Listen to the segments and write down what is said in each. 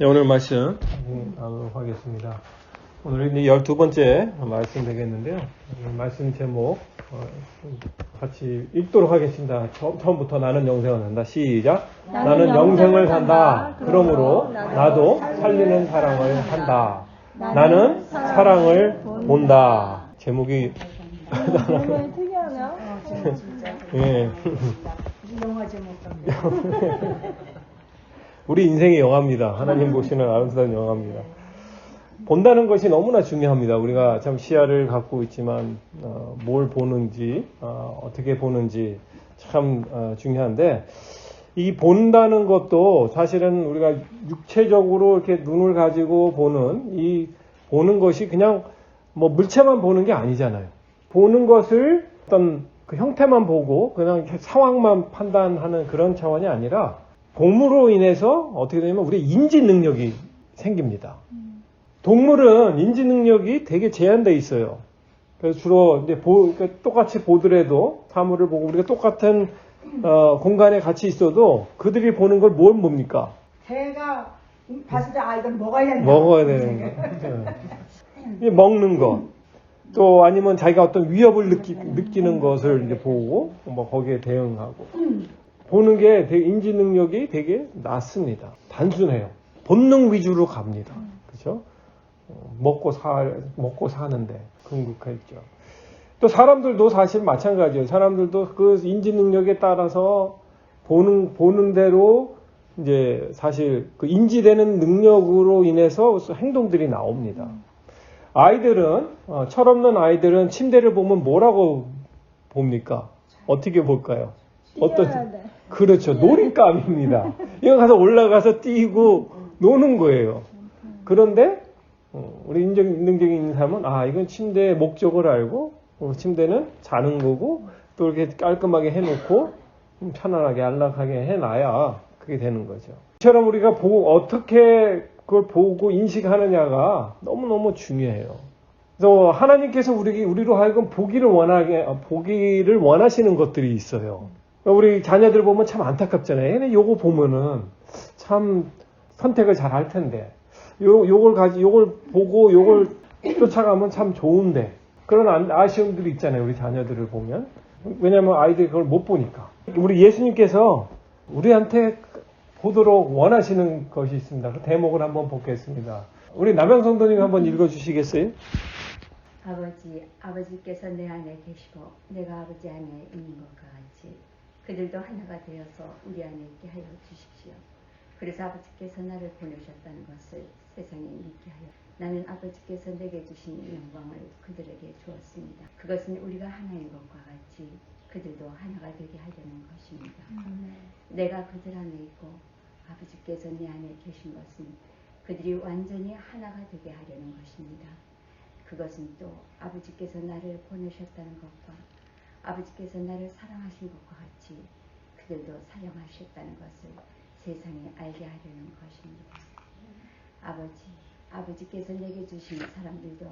네, 오늘 말씀 나누도록 하겠습니다. 오늘 이제 12번째 말씀 되겠는데요. 말씀 제목 같이 읽도록 하겠습니다. 처음부터 나는 영생을 산다. 시작. 나는 영생을 산다. 그러므로 나도 살리는 사랑을 한다. 나는 사랑을 본다. 제목이 너무 특이하네요. 진짜. 예. 영화 제목 같네요. 우리 인생의 영화입니다. 하나님 보시는 아름다운 영화입니다. 본다는 것이 너무나 중요합니다. 우리가 참 시야를 갖고 있지만 뭘 보는지 어떻게 보는지 참 중요한데, 이 본다는 것도 사실은 우리가 육체적으로 이렇게 눈을 가지고 보는 것이 그냥 뭐 물체만 보는 게 아니잖아요. 보는 것을 어떤 그 형태만 보고 그냥 상황만 판단하는 그런 차원이 아니라, 봄으로 인해서 어떻게 되냐면 우리의 인지 능력이 생깁니다. 동물은 인지 능력이 되게 제한되어 있어요. 그래서 주로 이제 그러니까 똑같이 보더라도 사물을 보고 우리가 똑같은 공간에 같이 있어도 그들이 보는 걸 뭘 봅니까? 제가 봤을 때 이건 먹어야 된다. 먹어야 되는 거. 먹는 거. 또 아니면 자기가 어떤 위협을 느끼는 것을 이제 보고 뭐 거기에 대응하고. 보는 게 되게 인지 능력이 되게 낮습니다. 단순해요. 본능 위주로 갑니다. 그렇죠? 먹고 사는데 궁극했죠. 또 사람들도 사실 마찬가지예요. 사람들도 그 인지 능력에 따라서 보는 대로 이제 사실 그 인지되는 능력으로 인해서 행동들이 나옵니다. 아이들은 철없는 아이들은 침대를 보면 뭐라고 봅니까? 어떻게 볼까요? 그렇죠. 놀잇감입니다. 이거 가서 올라가서 뛰고 노는 거예요. 그런데 우리 능력적인 사람은 이건 침대의 목적을 알고 침대는 자는 거고 또 이렇게 깔끔하게 해놓고 편안하게 안락하게 해놔야 그게 되는 거죠. 이처럼 우리가 어떻게 그걸 보고 인식하느냐가 너무너무 중요해요. 그래서 하나님께서 우리로 하여금 보기를 원하시는 것들이 있어요. 우리 자녀들 보면 참 안타깝잖아요. 근데 요거 보면은 참 선택을 잘 할 텐데, 요걸 보고 요걸 쫓아가면 참 좋은데, 그런 아쉬움들이 있잖아요. 우리 자녀들을 보면. 왜냐면 아이들이 그걸 못 보니까. 우리 예수님께서 우리한테 보도록 원하시는 것이 있습니다. 그 대목을 한번 보겠습니다. 우리 남영성도님 한번 읽어주시겠어요? 아버지께서 내 안에 계시고 내가 아버지 안에 있는 것과 같이 그들도 하나가 되어서 우리 안에 있게 하여 주십시오. 그래서 아버지께서 나를 보내셨다는 것을 세상에 믿게 하여 나는 아버지께서 내게 주신 영광을 그들에게 주었습니다. 그것은 우리가 하나인 것과 같이 그들도 하나가 되게 하려는 것입니다. 내가 그들 안에 있고 아버지께서 내 안에 계신 것은 그들이 완전히 하나가 되게 하려는 것입니다. 그것은 또 아버지께서 나를 보내셨다는 것과 아버지께서 나를 사랑하신 것과 같이 그들도 사랑하셨다는 것을 세상에 알게 하려는 것입니다. 아버지께서 내게 주신 사람들도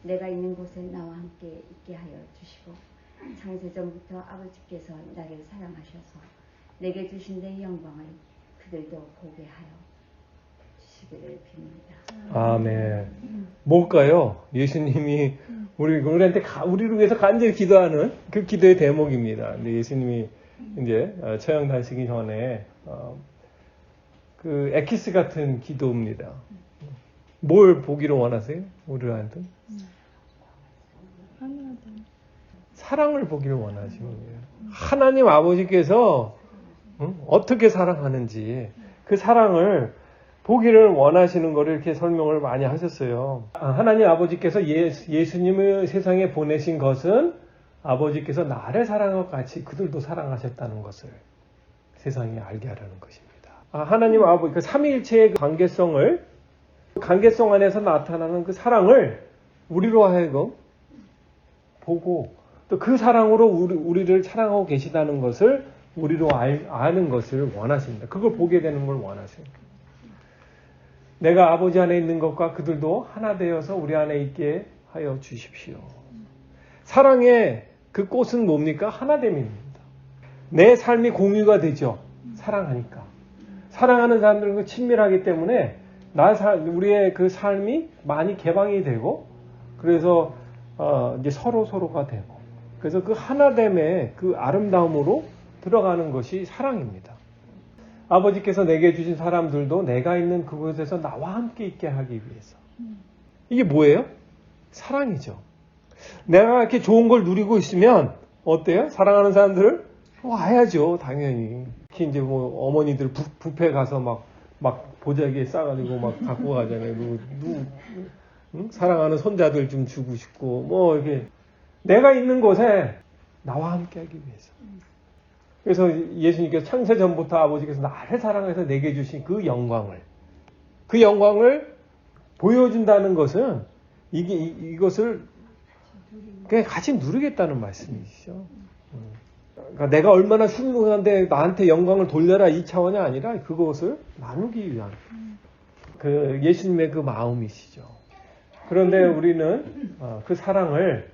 내가 있는 곳에 나와 함께 있게 하여 주시고 창세전부터 아버지께서 나를 사랑하셔서 내게 주신 내 영광을 그들도 보게 하여 주시기를 빕니다. 아멘. 뭘까요? 예수님이 우리를 위해서 간절히 기도하는 그 기도의 대목입니다. 근데 예수님이 이제 처형 당시기 전에 그 엑기스 같은 기도입니다. 뭘 보기를 원하세요? 우리한테? 사랑을 보기를 원하시는 거예요. 하나님 아버지께서 어떻게 사랑하는지 그 사랑을 보기를 원하시는 것을 이렇게 설명을 많이 하셨어요. 하나님 아버지께서 예수님을 세상에 보내신 것은 아버지께서 나를 사랑한 것 같이 그들도 사랑하셨다는 것을 세상에 알게 하려는 것입니다. 하나님 아버지 그 삼위일체의 관계성 안에서 나타나는 그 사랑을 우리로 하여금 보고 또 그 사랑으로 우리를 사랑하고 계시다는 것을 우리로 아는 것을 원하십니다. 그걸 보게 되는 걸 원하십니다. 내가 아버지 안에 있는 것과 그들도 하나 되어서 우리 안에 있게 하여 주십시오. 사랑의 그 꽃은 뭡니까? 하나됨입니다. 내 삶이 공유가 되죠. 사랑하니까. 사랑하는 사람들과 친밀하기 때문에 우리의 그 삶이 많이 개방이 되고, 그래서 이제 서로가 되고, 그래서 그 하나됨의 그 아름다움으로 들어가는 것이 사랑입니다. 아버지께서 내게 주신 사람들도 내가 있는 그곳에서 나와 함께 있게 하기 위해서. 이게 뭐예요? 사랑이죠. 내가 이렇게 좋은 걸 누리고 있으면 어때요? 사랑하는 사람들을 와야죠, 당연히. 특히 이제 뭐 어머니들 뷔페 가서 막 보자기에 싸가지고 막 갖고 가잖아요. 응? 사랑하는 손자들 좀 주고 싶고, 뭐 이렇게 내가 있는 곳에 나와 함께 하기 위해서. 그래서 예수님께서 창세 전부터 아버지께서 나를 사랑해서 내게 주신 그 영광을 보여준다는 것은 이것을 그냥 같이 누리겠다는 말씀이시죠. 그러니까 내가 얼마나 훌륭한데 나한테 영광을 돌려라 이 차원이 아니라 그것을 나누기 위한 그 예수님의 그 마음이시죠. 그런데 우리는 그 사랑을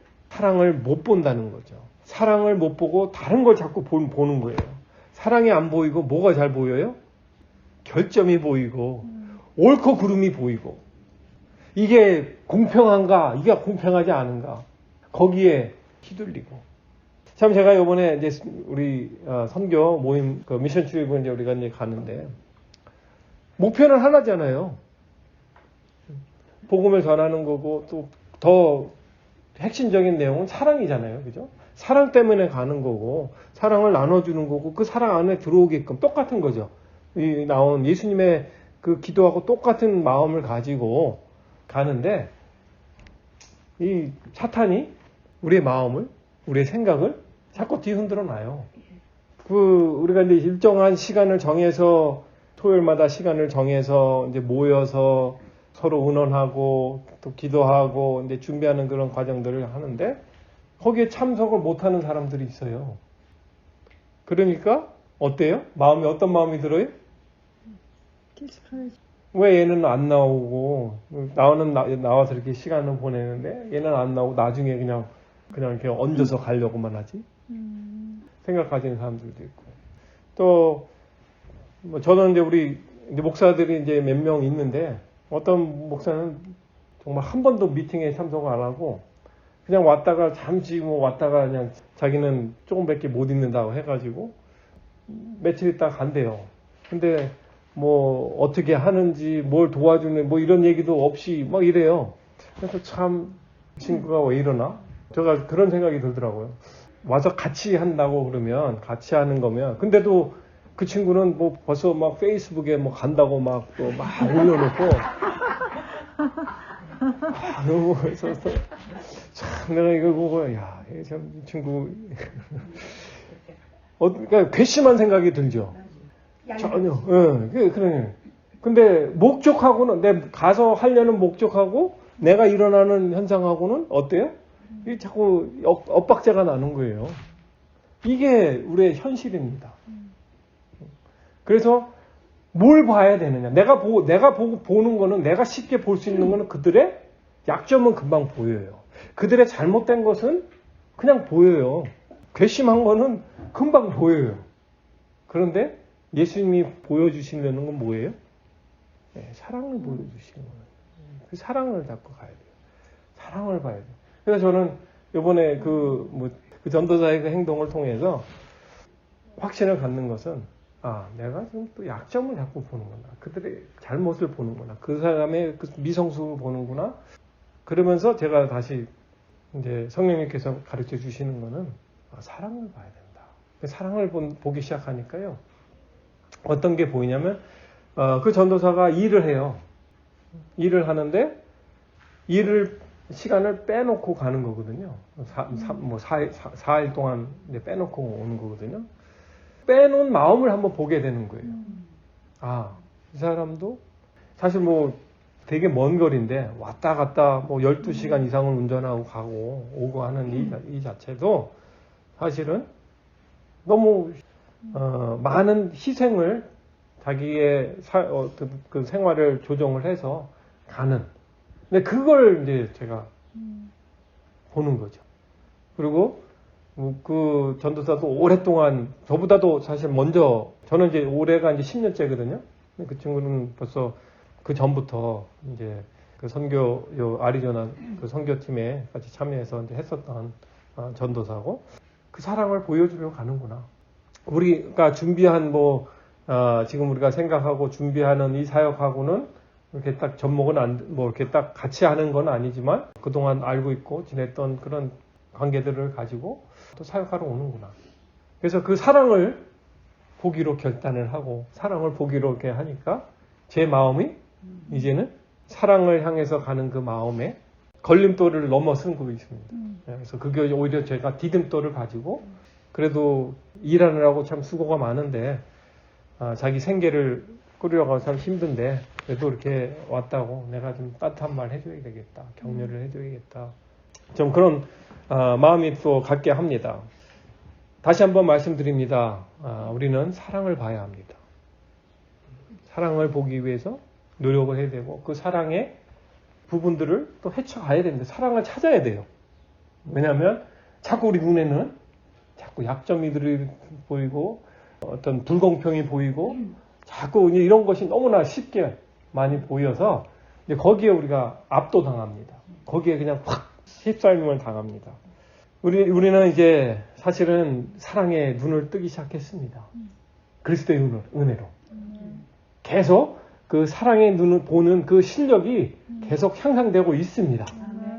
못 본다는 거죠. 사랑을 못 보고 다른 걸 자꾸 보는 거예요. 사랑이 안 보이고 뭐가 잘 보여요? 결점이 보이고 옳고 그름이 보이고, 이게 공평한가, 이게 공평하지 않은가, 거기에 휘둘리고. 참 제가 이번에 이제 우리 선교 모임 그 미션 출입을 이제 우리가 이제 가는데 목표는 하나잖아요. 복음을 전하는 거고 또 더 핵심적인 내용은 사랑이잖아요, 그죠? 사랑 때문에 가는 거고 사랑을 나눠주는 거고 그 사랑 안에 들어오게끔 똑같은 거죠. 이 나온 예수님의 그 기도하고 똑같은 마음을 가지고 가는데 이 사탄이 우리의 마음을, 우리의 생각을 자꾸 뒤흔들어 놔요. 우리가 이제 일정한 시간을 정해서 토요일마다 시간을 정해서 이제 모여서 서로 의논하고 또 기도하고 이제 준비하는 그런 과정들을 하는데 거기에 참석을 못하는 사람들이 있어요. 그러니까 어때요? 마음이 어떤 마음이 들어요? 왜 얘는 안 나오고 나와서 이렇게 시간을 보내는데 얘는 안 나오고 나중에 그냥 이렇게 얹어서 가려고만 하지? 생각 가지는 사람들도 있고. 또 뭐 저는 이제 우리 이제 목사들이 이제 몇 명 있는데 어떤 목사는 정말 한 번도 미팅에 참석 안 하고 그냥 왔다가 잠시 왔다가 그냥 자기는 조금밖에 못 있는다고 해가지고 며칠 있다가 간대요. 근데 뭐 어떻게 하는지 뭘 도와주는 뭐 이런 얘기도 없이 막 이래요. 그래서 참 친구가 왜 이러나? 제가 그런 생각이 들더라고요. 와서 같이 한다고 그러면 같이 하는 거면 근데도 그 친구는 뭐 벌써 막 페이스북에 뭐 간다고 막 또 막 올려놓고 너무 그래서 참 내가 이걸 보고 야, 참 이 친구 그러니까 괘씸한 생각이 들죠. 전혀. 예, 그러네. 근데 목적하고는 내 가서 하려는 목적하고 내가 일어나는 현상하고는 어때요? 이게 자꾸 엇박자가 나는 거예요. 이게 우리의 현실입니다. 그래서 뭘 봐야 되느냐? 내가 보고 보는 거는 내가 쉽게 볼 수 있는 거는 그들의 약점은 금방 보여요. 그들의 잘못된 것은 그냥 보여요. 괘씸한 거는 금방 보여요. 그런데 예수님이 보여주시려는 건 뭐예요? 네, 사랑을 보여주시는 거예요. 그 사랑을 잡고 가야 돼요. 사랑을 봐야 돼요. 그래서 저는 이번에 그 전도사의 그 행동을 통해서 확신을 갖는 것은 내가 지금 또 약점을 자꾸 보는구나. 그들의 잘못을 보는구나. 그 사람의 그 미성숙을 보는구나. 그러면서 제가 다시 이제 성령님께서 가르쳐 주시는 거는 사랑을 봐야 된다. 사랑을 보기 시작하니까요. 어떤 게 보이냐면 그 전도사가 일을 해요. 일을 하는데 시간을 빼놓고 가는 거거든요. 4일 동안 이제 빼놓고 오는 거거든요. 빼놓은 마음을 한번 보게 되는 거예요. 이 사람도 사실 뭐 되게 먼 거리인데 왔다 갔다 뭐 12시간 이상을 운전하고 가고 오고 하는 이 자체도 사실은 너무 많은 희생을 자기의 그 생활을 조정을 해서 가는. 근데 그걸 이제 제가 보는 거죠. 그리고 그 전도사도 오랫동안 저보다도 사실 먼저 저는 이제 올해가 이제 10년째거든요. 그 친구는 벌써 그 전부터 이제 그 선교 요 아리조나 그 선교팀에 같이 참여해서 이제 했었던 전도사고 그 사랑을 보여주려고 가는구나. 우리가 준비한 지금 우리가 생각하고 준비하는 이 사역하고는 이렇게 딱 접목은 이렇게 딱 같이 하는 건 아니지만 그동안 알고 있고 지냈던 그런 관계들을 가지고 또 사역하러 오는구나. 그래서 그 사랑을 보기로 결단을 하고 사랑을 보기로 이렇게 하니까 제 마음이 이제는 사랑을 향해서 가는 그 마음에 걸림돌을 넘어서고 있습니다. 그래서 그게 오히려 제가 디딤돌을 가지고 그래도 일하느라고 참 수고가 많은데 자기 생계를 꾸려가고 참 힘든데 그래도 이렇게 왔다고 내가 좀 따뜻한 말 해줘야 되겠다. 격려를 해줘야겠다. 좀 그런 마음이 또 갖게 합니다. 다시 한번 말씀드립니다. 우리는 사랑을 봐야 합니다. 사랑을 보기 위해서 노력을 해야 되고 그 사랑의 부분들을 또 헤쳐가야 됩니다. 사랑을 찾아야 돼요. 왜냐하면 자꾸 우리 눈에는 자꾸 약점이들이 보이고 어떤 불공평이 보이고 자꾸 이런 것이 너무나 쉽게 많이 보여서 이제 거기에 우리가 압도당합니다. 거기에 그냥 확 휩싸임을 당합니다. 우리는 이제 사실은 사랑의 눈을 뜨기 시작했습니다. 그리스도의 은혜로. 계속 그 사랑의 눈을 보는 그 실력이 계속 향상되고 있습니다.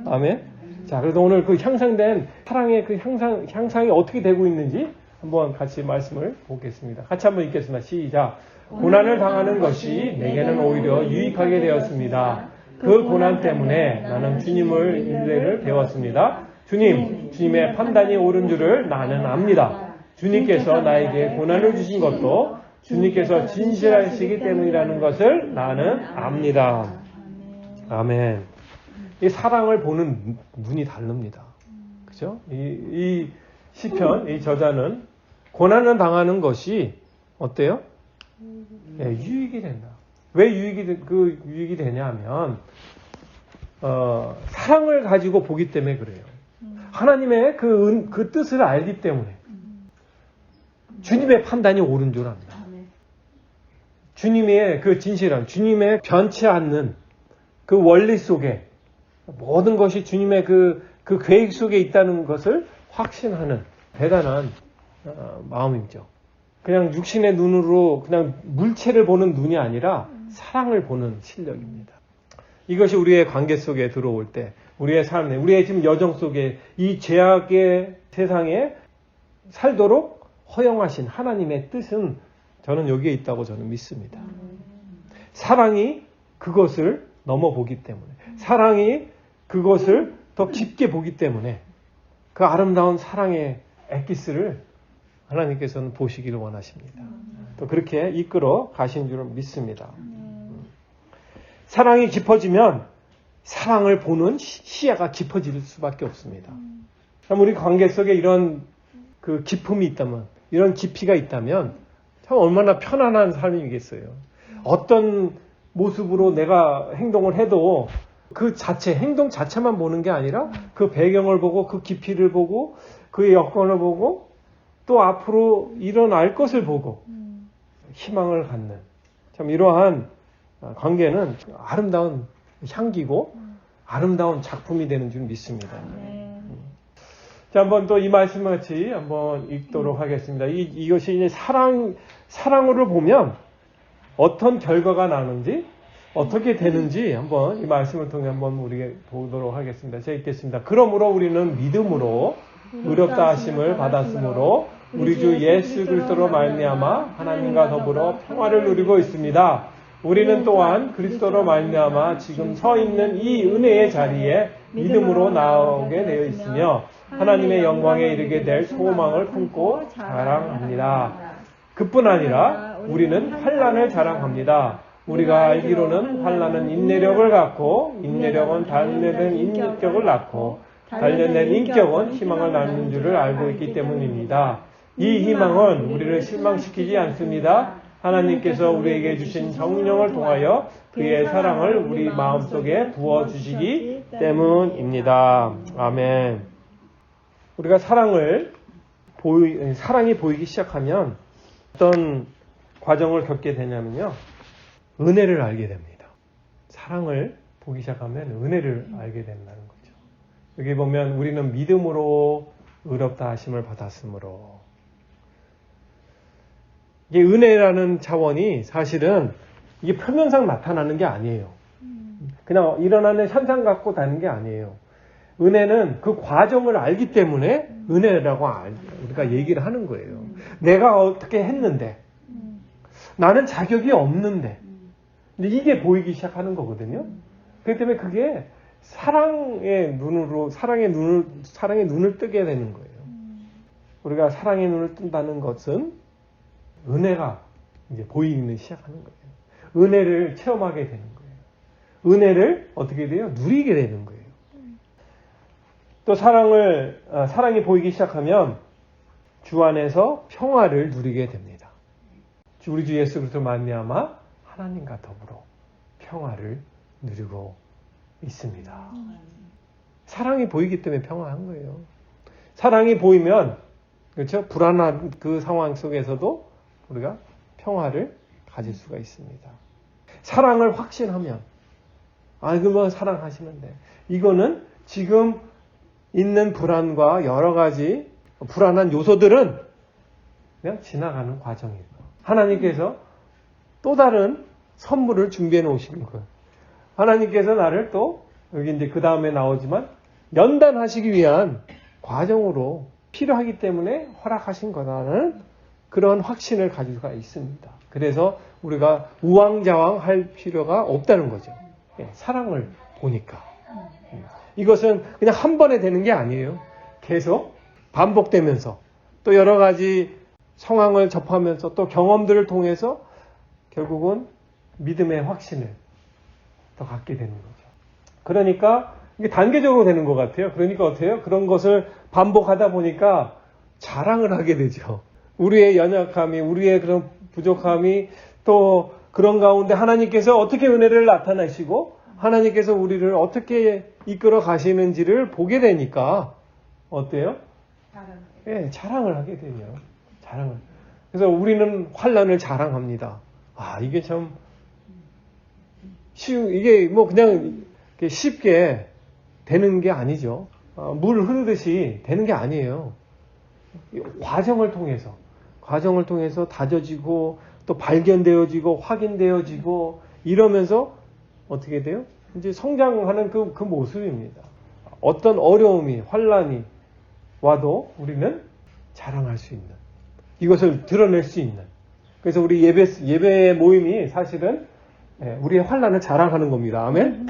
아멘. 자, 그래서 오늘 그 향상된 사랑의 그 향상이 어떻게 되고 있는지 한번 같이 말씀을 보겠습니다. 같이 한번 읽겠습니다. 시작. 고난을 당하는 것이 내게는 오히려 유익하게 되었습니다. 그 고난 때문에 나는 주님을 인내를 배웠습니다. 주님의 판단이 옳은 줄을 나는 압니다. 주님께서 나에게 고난을 주신 것도 주님께서 진실하시기 때문이라는 것을 나는 압니다. 아멘. 이 사랑을 보는 눈이 다릅니다. 그죠? 이 시편, 이 저자는 고난을 당하는 것이 어때요? 네, 유익이 된다. 왜 유익이 되냐면, 사랑을 가지고 보기 때문에 그래요. 하나님의 그 뜻을 알기 때문에. 주님의 판단이 옳은 줄 압니다. 주님의 그 진실함, 주님의 변치 않는 그 원리 속에 모든 것이 주님의 그 계획 속에 있다는 것을 확신하는 대단한 마음이죠. 그냥 육신의 눈으로 그냥 물체를 보는 눈이 아니라 사랑을 보는 실력입니다. 이것이 우리의 관계 속에 들어올 때 우리의 삶에 우리의 지금 여정 속에 이 죄악의 세상에 살도록 허용하신 하나님의 뜻은 저는 여기에 있다고 저는 믿습니다. 사랑이 그것을 넘어보기 때문에 사랑이 그것을 더 깊게 보기 때문에 그 아름다운 사랑의 엑기스를 하나님께서는 보시기를 원하십니다. 또 그렇게 이끌어 가신 줄 믿습니다. 사랑이 깊어지면 사랑을 보는 시야가 깊어질 수밖에 없습니다. 우리 관계 속에 이런 그 깊음이 있다면, 이런 깊이가 있다면 참 얼마나 편안한 삶이겠어요. 어떤 모습으로 내가 행동을 해도 그 행동 자체만 보는 게 아니라 그 배경을 보고 그 깊이를 보고 그의 여건을 보고 또 앞으로 일어날 것을 보고 희망을 갖는 참 이러한 관계는 아름다운 향기고 아름다운 작품이 되는 줄 믿습니다. 자, 한번 또 이 말씀 같이 한번 읽도록 하겠습니다. 이것이 이제 사랑으로 보면 어떤 결과가 나는지 어떻게 되는지 한번 이 말씀을 통해 한번 우리가 보도록 하겠습니다. 제가 읽겠습니다. 그러므로 우리는 믿음으로 의롭다 하심을 받았으므로 우리 주 예수 그리스도로 말미암아 하나님과 더불어 평화를 누리고 있습니다. 우리는 또한 그리스도로 말미암아 지금 서 있는 이 은혜의 자리에 믿음으로 나오게 되어 있으며 하나님의 영광에 이르게 될 소망을 품고 자랑합니다. 그뿐 아니라 우리는 환난을 자랑합니다. 우리가 알기로는 환난은 인내력을 갖고 인내력은 단련된 인격을 낳고 단련된 인격은 희망을 낳는 줄을 알고 있기 때문입니다. 이 희망은 우리를 실망시키지 않습니다. 하나님께서 우리에게 주신 성령을 통하여 그의 사랑을 우리 마음속에 부어주시기 때문입니다. 아멘. 우리가 사랑이 보이기 시작하면 어떤 과정을 겪게 되냐면요. 은혜를 알게 됩니다. 사랑을 보기 시작하면 은혜를 알게 된다는 거죠. 여기 보면 우리는 믿음으로 의롭다 하심을 받았으므로. 이게 은혜라는 차원이 사실은 이게 표면상 나타나는 게 아니에요. 그냥 일어나는 현상 갖고 다는 게 아니에요. 은혜는 그 과정을 알기 때문에 은혜라고 우리가 얘기를 하는 거예요. 내가 어떻게 했는데, 나는 자격이 없는데, 근데 이게 보이기 시작하는 거거든요. 그렇기 때문에 그게 사랑의 눈을 뜨게 되는 거예요. 우리가 사랑의 눈을 뜬다는 것은 은혜가 이제 보이기 시작하는 거예요. 은혜를 체험하게 되는 거예요. 은혜를 어떻게 돼요? 누리게 되는 거예요. 또 사랑이 보이기 시작하면 주 안에서 평화를 누리게 됩니다. 우리 주 예수 그리스도 말미암아 하나님과 더불어 평화를 누리고 있습니다. 사랑이 보이기 때문에 평화한 거예요. 사랑이 보이면, 그렇죠? 불안한 그 상황 속에서도 우리가 평화를 가질 수가 있습니다. 사랑을 확신하면, 그러면 사랑하시면 돼. 이거는 지금 있는 불안과 여러 가지 불안한 요소들은 그냥 지나가는 과정이에요. 하나님께서 또 다른 선물을 준비해 놓으시는 거예요. 하나님께서 나를 또 여기 이제 그 다음에 나오지만 연단하시기 위한 과정으로 필요하기 때문에 허락하신 거라는 그런 확신을 가질 수가 있습니다. 그래서 우리가 우왕좌왕할 필요가 없다는 거죠. 사랑을 보니까. 이것은 그냥 한 번에 되는 게 아니에요. 계속 반복되면서 또 여러 가지 상황을 접하면서 또 경험들을 통해서 결국은 믿음의 확신을 더 갖게 되는 거죠. 그러니까 이게 단계적으로 되는 것 같아요. 그러니까 어때요? 그런 것을 반복하다 보니까 자랑을 하게 되죠. 우리의 연약함이, 우리의 그런 부족함이 또 그런 가운데 하나님께서 어떻게 은혜를 나타내시고 하나님께서 우리를 어떻게 이끌어 가시는지를 보게 되니까 어때요? 자랑을 하게 되죠. 자랑을. 그래서 우리는 환난을 자랑합니다. 이게 참 이게 뭐 그냥 쉽게 되는 게 아니죠. 물 흐르듯이 되는 게 아니에요. 과정을 통해서 다져지고 또 발견되어지고 확인되어지고 이러면서 어떻게 돼요? 이제 성장하는 그 모습입니다. 어떤 어려움이, 환난이 와도 우리는 자랑할 수 있는, 이것을 드러낼 수 있는. 그래서 우리 예배 모임이 사실은 우리의 환난을 자랑하는 겁니다. 아멘?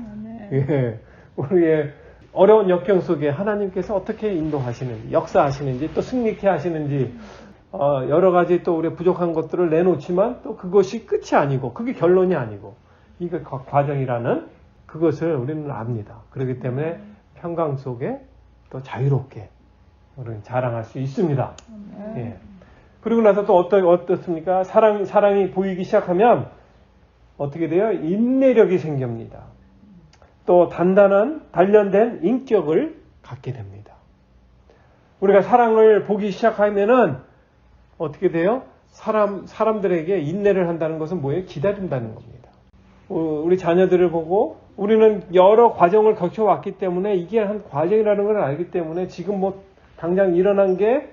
예. 우리의 어려운 역경 속에 하나님께서 어떻게 인도하시는지, 역사하시는지, 또 승리케 하시는지, 여러 가지 또 우리의 부족한 것들을 내놓지만 또 그것이 끝이 아니고, 그게 결론이 아니고, 이게 과정이라는 그것을 우리는 압니다. 그렇기 때문에 평강 속에 또 자유롭게 우리는 자랑할 수 있습니다. 예. 그리고 나서 또 어떻습니까? 사랑이 보이기 시작하면 어떻게 돼요? 인내력이 생깁니다. 또 단련된 인격을 갖게 됩니다. 우리가 사랑을 보기 시작하면은 어떻게 돼요? 사람들에게 인내를 한다는 것은 뭐예요? 기다린다는 겁니다. 우리 자녀들을 보고 우리는 여러 과정을 거쳐왔기 때문에 이게 한 과정이라는 걸 알기 때문에 지금 뭐 당장 일어난 게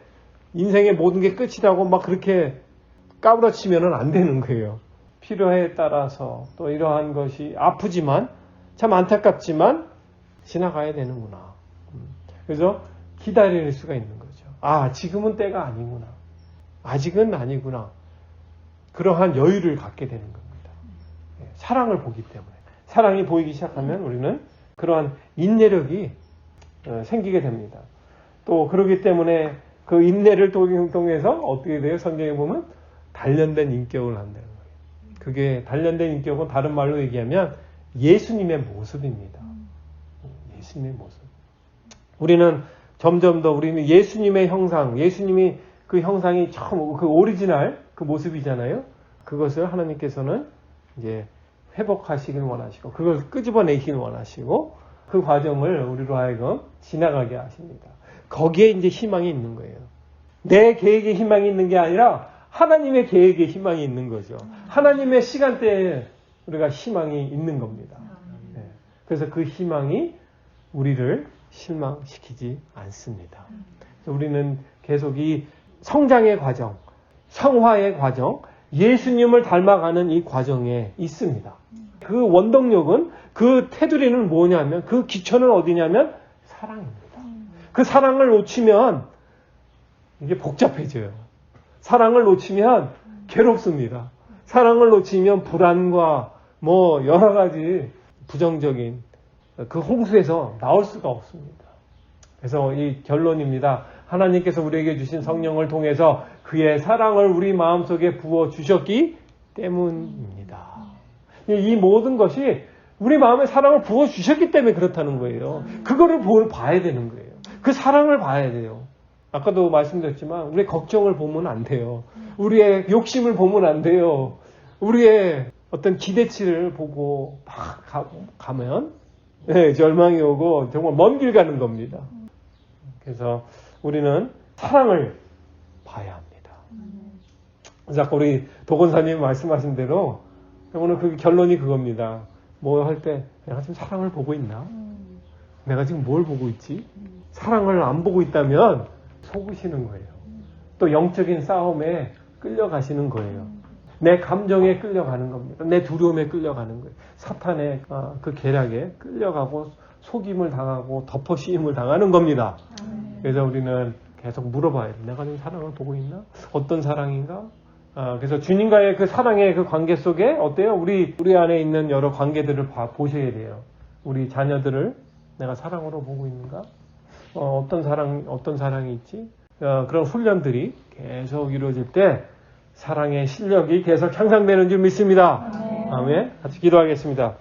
인생의 모든 게 끝이라고 막 그렇게 까부러치면은 안 되는 거예요. 필요에 따라서 또 이러한 것이 아프지만 참 안타깝지만 지나가야 되는구나. 그래서 기다릴 수가 있는 거죠. 지금은 때가 아니구나. 아직은 아니구나. 그러한 여유를 갖게 되는 겁니다. 사랑을 보기 때문에. 사랑이 보이기 시작하면 우리는 그러한 인내력이 생기게 됩니다. 또 그러기 때문에 그 인내를 통해서 어떻게 돼요? 성경에 보면 단련된 인격을 한다는 거예요. 그게 단련된 인격은 다른 말로 얘기하면 예수님의 모습입니다. 예수님의 모습. 우리는 점점 더 우리는 예수님의 형상, 예수님이 그 형상이 처음 그 오리지널 그 모습이잖아요. 그것을 하나님께서는 이제 회복하시길 원하시고 그걸 끄집어내시길 원하시고 그 과정을 우리로 하여금 지나가게 하십니다. 거기에 이제 희망이 있는 거예요. 내 계획에 희망이 있는 게 아니라 하나님의 계획에 희망이 있는 거죠. 하나님의 시간대에 우리가 희망이 있는 겁니다. 그래서 그 희망이 우리를 실망시키지 않습니다. 우리는 계속 이 성장의 과정, 성화의 과정, 예수님을 닮아가는 이 과정에 있습니다. 그 원동력은, 그 테두리는 뭐냐면, 그 기초는 어디냐면 사랑입니다. 그 사랑을 놓치면 이게 복잡해져요. 사랑을 놓치면 괴롭습니다. 사랑을 놓치면 불안과 뭐 여러 가지 부정적인 그 홍수에서 나올 수가 없습니다. 그래서 이 결론입니다. 하나님께서 우리에게 주신 성령을 통해서 그의 사랑을 우리 마음속에 부어 주셨기 때문입니다. 이 모든 것이 우리 마음에 사랑을 부어 주셨기 때문에 그렇다는 거예요. 그거를 봐야 되는 거예요. 그 사랑을 봐야 돼요. 아까도 말씀드렸지만 우리의 걱정을 보면 안 돼요. 우리의 욕심을 보면 안 돼요. 우리의 어떤 기대치를 보고 막 가면 절망이 오고 정말 먼 길 가는 겁니다. 그래서 우리는 사랑을 봐야 합니다. 그래서 아까 우리 도건사님 말씀하신 대로 오늘 그 결론이 그겁니다. 뭐 할 때 내가 지금 사랑을 보고 있나? 내가 지금 뭘 보고 있지? 사랑을 안 보고 있다면 속으시는 거예요. 또 영적인 싸움에 끌려가시는 거예요. 내 감정에 끌려가는 겁니다. 내 두려움에 끌려가는 거예요. 사탄의 그 계략에 끌려가고 속임을 당하고 덮어씌임을 당하는 겁니다. 그래서 우리는 계속 물어봐야 돼요. 내가 지금 사랑을 보고 있나? 어떤 사랑인가? 그래서 주님과의 그 사랑의 그 관계 속에 어때요? 우리 안에 있는 여러 관계들을 보셔야 돼요. 우리 자녀들을 내가 사랑으로 보고 있는가? 어떤 사랑이 있지? 그런 훈련들이 계속 이루어질 때 사랑의 실력이 계속 향상되는 줄 믿습니다. 아멘. 같이 기도하겠습니다.